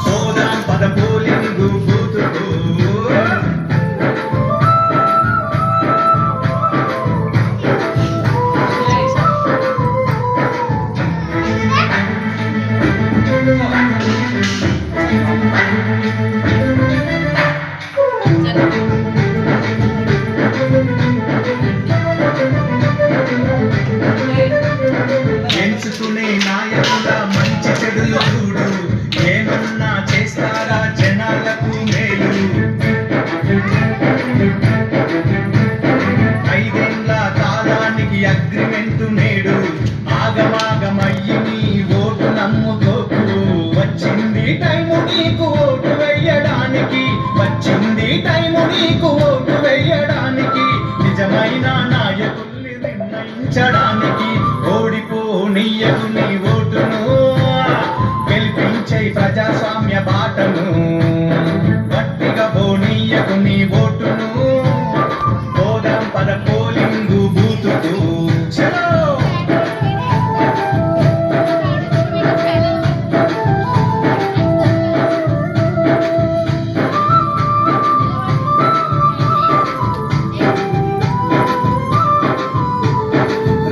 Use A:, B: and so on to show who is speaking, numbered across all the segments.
A: పోదాం పద పోలింగు బూతుకు. ఎంచుకునే నాయకుల మంచి చెడులు చూడు, ఏమన్నా చేస్తారా జనాలకు మేలు. 5 ఏళ్ల కాలానికి అగ్రిమెంట్ నేడు, ఆగమాగమయ్యి నీ ఓటు నమ్ముకోకు. వచ్చింది టైము నీకు ఓటు వెయ్యడానికి, వచ్చింది టైము నీకు ఓటు వెయ్యడానికి. నిజమైన నాయకుల్ని నిర్ణయించడానికి ఓడిపోనీయకు నీ ఓటును, గెలిపించే ప్రజాస్వామ్య బాటను. గట్టిగా పోనీయకు నీ ఓటును, పోదాం పద పోలింగు బూతుకు. చలో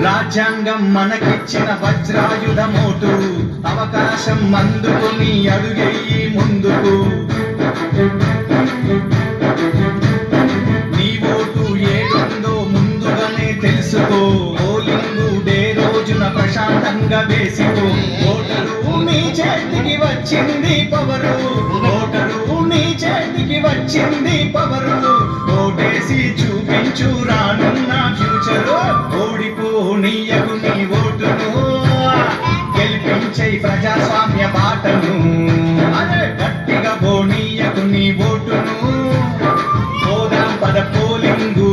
A: రాజ్యాంగం మనకిచ్చిన వజ్రాయుధమోటు, అవకాశం అందుకుని అడుగెయ్యి ముందుకు. నీ ఓటు ఏడుందో ముందుగానే తెలుసుకో, పోలింగు డే రోజున ప్రశాంతంగా వేసుకో. ఓటరు నీ చేతికి వచ్చింది పవరు, ఓటరు నీ చేతికి వచ్చింది పవరు. ఓటేసి చూపించు రానున్న ఫ్యూచరు, ఓడిపోనీయకు నీ ఓటును, గెలిపించే ప్రజాస్వామ్య బాటను. అదే గట్టిగా పోనీయకు నీ ఓటును, పోదాం పద పోలింగు.